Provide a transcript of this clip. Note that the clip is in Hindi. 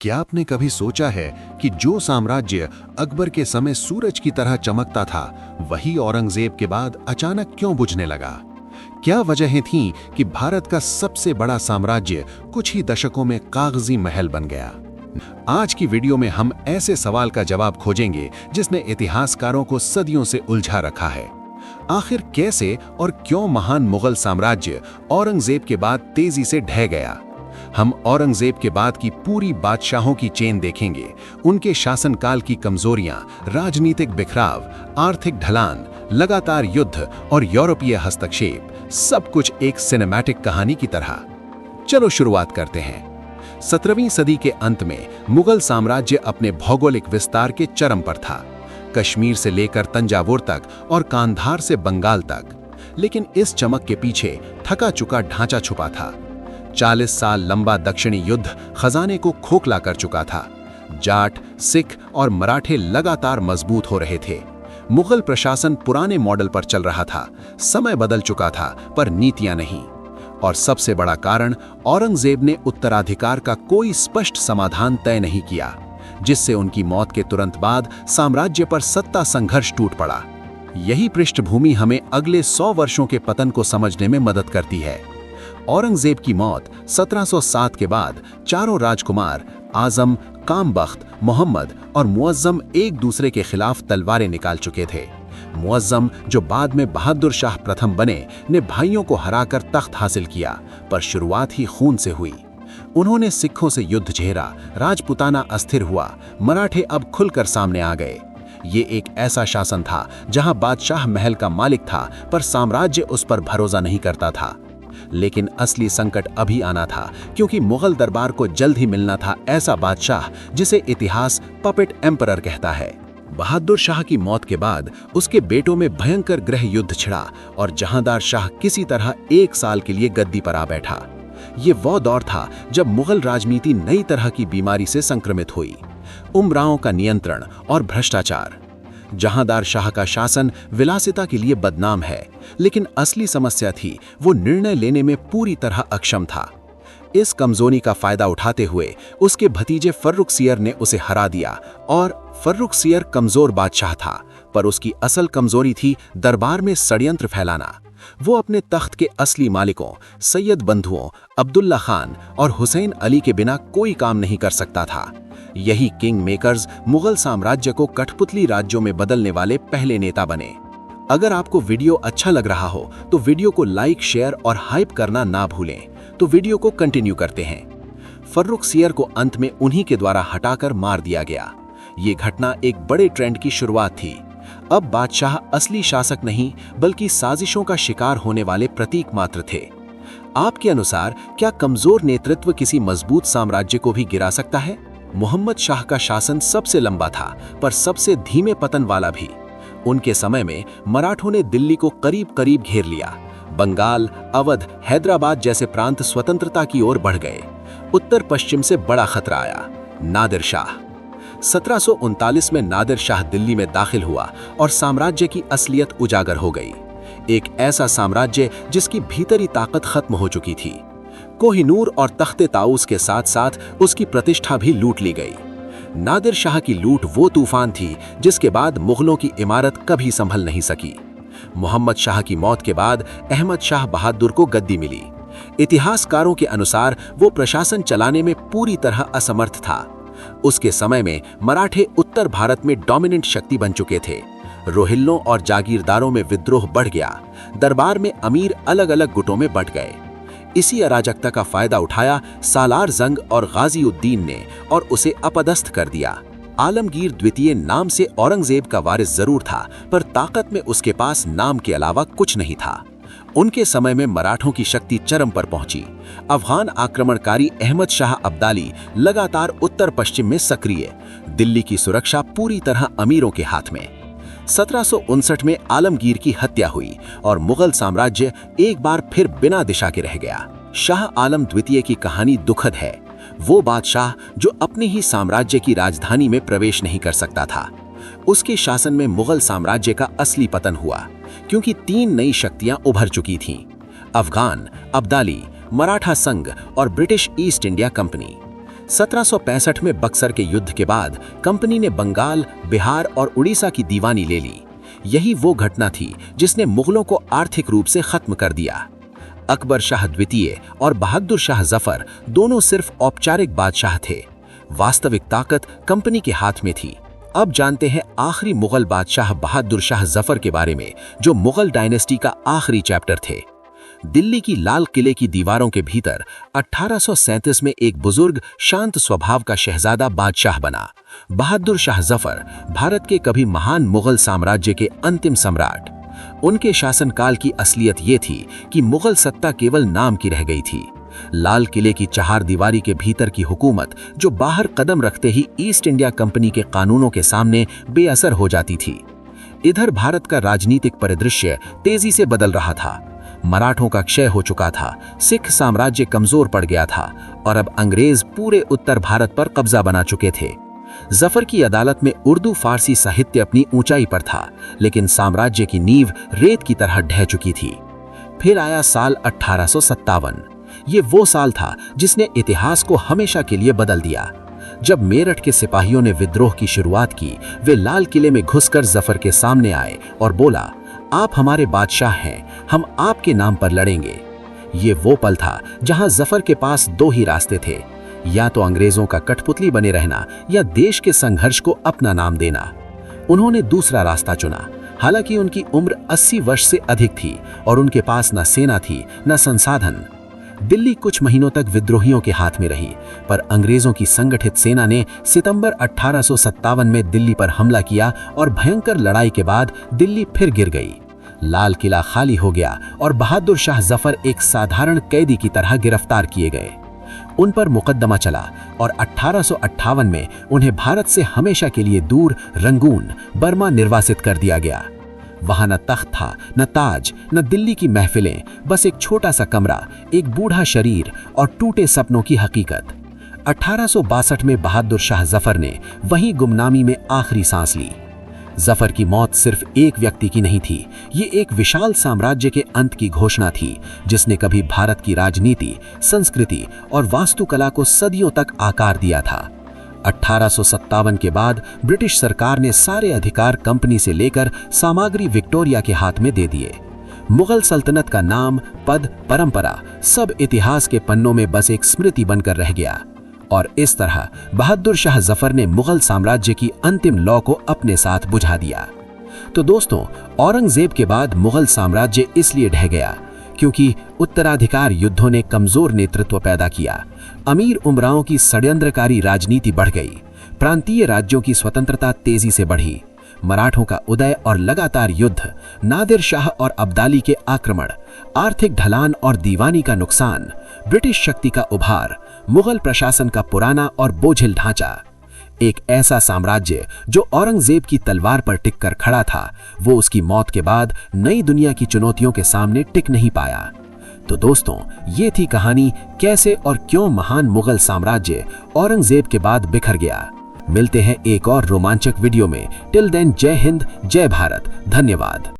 क्या आपने कभी सोचा है कि जो साम्राज्य अकबर के समय सूरज की तरह चमकता था, वही औरंगजेब के बाद अचानक क्यों बुझने लगा? क्या वजहें थीं कि भारत का सबसे बड़ा साम्राज्य कुछ ही दशकों में कागजी महल बन गया? आज की वीडियो में हम ऐसे सवाल का जवाब खोजेंगे जिसने इतिहासकारों को सदियों से उलझा रखा है। आखिर कैसे और क्यों महान मुगल साम्राज्य औरंगजेब के बाद तेजी से ढह गया? हम औरंगजेब के बाद की पूरी बादशाहों की चेन देखेंगे, उनके शासनकाल की कमजोरियां, राजनीतिक बिखराव, आर्थिक ढलान, लगातार युद्ध और यूरोपीय हस्तक्षेप, सब कुछ एक सिनेमैटिक कहानी की तरह। चलो शुरुआत करते हैं। 17वीं सदी के अंत में मुगल साम्राज्य अपने भौगोलिक विस्तार के चरम पर था, कश्मीर से लेकर तंजावुर तक और कांधार से बंगाल तक। लेकिन इस चमक के पीछे थका चुका ढांचा छुपा था। 40 साल लंबा दक्षिणी युद्ध खजाने को खोखला कर चुका था। जाट, सिख और मराठे लगातार मजबूत हो रहे थे। मुगल प्रशासन पुराने मॉडल पर चल रहा था। समय बदल चुका था, पर नीतियां नहीं। और सबसे बड़ा कारण, औरंगजेब ने उत्तराधिकार का कोई स्पष्ट समाधान तय नहीं किया, जिससे उनकी मौत के तुरंत बाद साम्राज्य पर सत्ता संघर्ष टूट पड़ा। यही पृष्ठभूमि हमें अगले 100 वर्षों के पतन को समझने में मदद करती है। औरंगजेब की मौत 1707 के बाद चारों राजकुमार आजम, कामबख्त, मोहम्मद और मुअज्जम एक दूसरे के खिलाफ तलवारें निकाल चुके थे। मुअज्जम, जो बाद में बहादुर शाह प्रथम बने, ने भाइयों को हराकर तख्त हासिल किया, पर शुरुआत ही खून से हुई। उन्होंने सिखों से युद्ध झेरा, राजपुताना अस्थिर हुआ, मराठे अब खुलकर सामने आ गए। ये एक ऐसा शासन था जहां बादशाह महल का मालिक था, पर साम्राज्य उस पर भरोसा नहीं करता था। लेकिन असली संकट अभी आना था, क्योंकि मुगल दरबार को जल्द ही मिलना था ऐसा बादशाह जिसे इतिहास पपेट एम्परर कहता है। बहादुर शाह की मौत के बाद उसके बेटों में भयंकर गृह युद्ध छिड़ा और जहांदार शाह किसी तरह 1 साल के लिए गद्दी पर आ बैठा। ये वो दौर था जब मुगल राजनीति नई तरह की बीमारी से संक्रमित हुई। उमराओं का नियंत्रण और भ्रष्टाचार। जहांदार शाह का शासन विलासिता के लिए बदनाम है, लेकिन असली समस्या थी वो निर्णय लेने में पूरी तरह अक्षम था। इस कमजोरी का फायदा उठाते हुए उसके भतीजे फर्रुखसियर ने उसे हरा दिया। और फर्रुखसियर कमजोर बादशाह था, पर उसकी असल कमजोरी थी दरबार में षड्यंत्र फैलाना। वो अपने तख्त के असली मालिकों, सैयद बंधुओं अब्दुल्ला खान और हुसैन अली के बिना कोई काम नहीं कर सकता था। यही किंग मेकर्स मुगल साम्राज्य को कठपुतली राज्यों में बदलने वाले पहले नेता बने। अगर आपको वीडियो अच्छा लग रहा हो तो वीडियो को लाइक, शेयर और हाइप करना ना भूलें। तो वीडियो को कंटिन्यू करते हैं। फर्रुखसियर को अंत में उन्हीं के द्वारा हटाकर मार दिया गया। ये घटना एक बड़े ट्रेंड की शुरुआत थी। अब बादशाह असली शासक नहीं, बल्कि साजिशों का शिकार होने वाले प्रतीक मात्र थे। आपके अनुसार क्या कमजोर नेतृत्व किसी मजबूत साम्राज्य को भी गिरा सकता है? मोहम्मद शाह का शासन सबसे लंबा था, पर सबसे धीमे पतन वाला भी। उनके समय में मराठों ने दिल्ली को करीब करीब घेर लिया। बंगाल, अवध, हैदराबाद जैसे प्रांत स्वतंत्रता की ओर बढ़ गए। उत्तर पश्चिम से बड़ा खतरा आया, नादिर शाह। 1739 में नादिर शाह दिल्ली में दाखिल हुआ और साम्राज्य की असलियत उजागर हो गई। एक ऐसा साम्राज्य जिसकी भीतरी ताकत खत्म हो चुकी थी। कोहिनूर और तख्ते ताऊस के साथ साथ उसकी प्रतिष्ठा भी लूट ली गई। नादिर शाह की लूट वो तूफान थी जिसके बाद मुगलों की इमारत कभी संभल नहीं सकी। मोहम्मद शाह की मौत के बाद अहमद शाह बहादुर को गद्दी मिली। इतिहासकारों के अनुसार वो प्रशासन चलाने में पूरी तरह असमर्थ था। उसके समय में मराठे उत्तर भारत में डोमिनेंट शक्ति बन चुके थे। रोहिल्लों और जागीरदारों में विद्रोह बढ़ गया। दरबार में अमीर अलग अलग गुटों में बंट गए। इसी अराजकता का फायदा उठाया सालार जंग और गाजी उद्दीन ने और उसे अपदस्थ कर दिया। आलमगीर द्वितीय नाम से औरंगजेब का वारिस जरूर था, पर ताकत में उसके पास नाम के अलावा कुछ नहीं था। उनके समय में मराठों की शक्ति चरम पर पहुंची। अफगान आक्रमणकारी अहमद शाह अब्दाली लगातार उत्तर पश्चिम में सक्रिय। दिल्ली की सुरक्षा पूरी तरह अमीरों के हाथ में। 1759 में आलमगीर की हत्या हुई और मुगल साम्राज्य एक बार फिर बिना दिशा के रह गया। शाह आलम द्वितीय की कहानी दुखद है। वो बादशाह जो अपने ही साम्राज्य की राजधानी में प्रवेश नहीं कर सकता था। उसके शासन में मुगल साम्राज्य का असली पतन हुआ, क्योंकि 3 नई शक्तियां उभर चुकी थीं: अफगान, अब्दाली, मराठा संघ और ब्रिटिश ईस्ट इंडिया कंपनी। 1765 में बक्सर के युद्ध के बाद कंपनी ने बंगाल, बिहार और उड़ीसा की दीवानी ले ली। यही वो घटना थी जिसने मुगलों को आर्थिक रूप से खत्म कर दिया। अकबर शाह द्वितीय और बहादुर शाह जफर दोनों सिर्फ औपचारिक बादशाह थे, वास्तविक ताकत कंपनी के हाथ में थी। अब जानते हैं आखिरी मुगल बादशाह बहादुर शाह जफर के बारे में, जो मुगल डायनेस्टी का आखिरी चैप्टर थे। दिल्ली की लाल किले की दीवारों के भीतर 1837 में एक बुजुर्ग शांत स्वभाव का शहजादा बादशाह बना। बहादुर शाह जफर भारत के कभी महान मुगल साम्राज्य के अंतिम सम्राट। उनके शासनकाल की असलियत ये थी कि मुगल सत्ता केवल नाम की रह गई थी। लाल किले की चार दीवारी के भीतर की हुकूमत, जो बाहर कदम रखते ही ईस्ट इंडिया कंपनी के कानूनों के सामने बेअसर हो जाती थी। इधर भारत का राजनीतिक परिदृश्य तेजी से बदल रहा था। मराठों का क्षय हो चुका था, सिख साम्राज्य कमजोर पड़ गया था और अब अंग्रेज पूरे उत्तर भारत पर कब्जा बना चुके थे। जफर की अदालत में उर्दू फारसी साहित्य अपनी ऊंचाई पर था, लेकिन साम्राज्य की नींव रेत की तरह ढह चुकी थी। फिर आया साल 1857। ये वो साल था जिसने इतिहास को हमेशा के लिए बदल दिया। जब मेरठ के सिपाहियों ने विद्रोह की शुरुआत की, वे लाल किले में घुसकर जफर के सामने आए और बोला, आप हमारे बादशाह हैं, हम आपके नाम पर लड़ेंगे। ये वो पल था जहां जफर के पास दो ही रास्ते थे, या तो अंग्रेजों का कठपुतली बने रहना या देश के संघर्ष को अपना नाम देना। उन्होंने दूसरा रास्ता चुना। हालांकि उनकी उम्र 80 वर्ष से अधिक थी और उनके पास न सेना थी न संसाधन। दिल्ली कुछ महीनों तक विद्रोहियों के हाथ में रही, पर अंग्रेजों की संगठित सेना ने सितंबर 1857 में दिल्ली पर हमला किया और भयंकर लड़ाई के बाद दिल्ली फिर गिर गई। लाल किला खाली हो गया और बहादुर शाह जफर एक साधारण कैदी की तरह गिरफ्तार किए गए। उन पर मुकदमा चला और 1858 में उन्हें भारत से हमेशा के लिए दूर रंगून, बर्मा निर्वासित कर दिया गया। वहां न तख्त था, न ताज, न दिल्ली की महफिलें, बस एक छोटा सा कमरा, एक बूढ़ा शरीर और टूटे सपनों की हकीकत। 1862 में बहादुर शाह जफर ने वहीं गुमनामी में आखिरी सांस ली। जफर की मौत सिर्फ एक व्यक्ति की नहीं थी, ये एक विशाल साम्राज्य के अंत की घोषणा थी, जिसने कभी भारत की राजनीति, संस्कृति और वास्तुकला को सदियों तक आकार दिया था। 1857 के बाद ब्रिटिश सरकार ने सारे अधिकार कंपनी से लेकर सामग्री विक्टोरिया के हाथ में दे दिए। मुगल सल्तनत का नाम, पद, परंपरा सब इतिहास के पन्नों में बस एक स्मृति बनकर रह गया। और इस तरह बहादुर शाह जफर ने मुगल साम्राज्य की अंतिम लौ को अपने साथ बुझा दिया। तो दोस्तों, औरंगजेब के बाद मुगल साम्राज्य इसलिए ढह गया क्योंकि उत्तराधिकार युद्धों ने कमजोर नेतृत्व पैदा किया, अमीर उमराओं की षड्यंत्रकारी राजनीति बढ़ गई, प्रांतीय राज्यों की स्वतंत्रता तेजी से बढ़ी, मराठों का उदय और लगातार युद्ध, नादिर शाह और अब्दाली के आक्रमण, आर्थिक ढलान और दीवानी का नुकसान, ब्रिटिश शक्ति का उभार, मुगल प्रशासन का पुराना और बोझिल ढांचा। एक ऐसा साम्राज्य जो औरंगजेब की तलवार पर टिककर खड़ा था, वो उसकी मौत के बाद नई दुनिया की चुनौतियों के सामने टिक नहीं पाया। तो दोस्तों, ये थी कहानी कैसे और क्यों महान मुगल साम्राज्य औरंगजेब के बाद बिखर गया। मिलते हैं एक और रोमांचक वीडियो में। टिल देन, जय हिंद, जय भारत, धन्यवाद।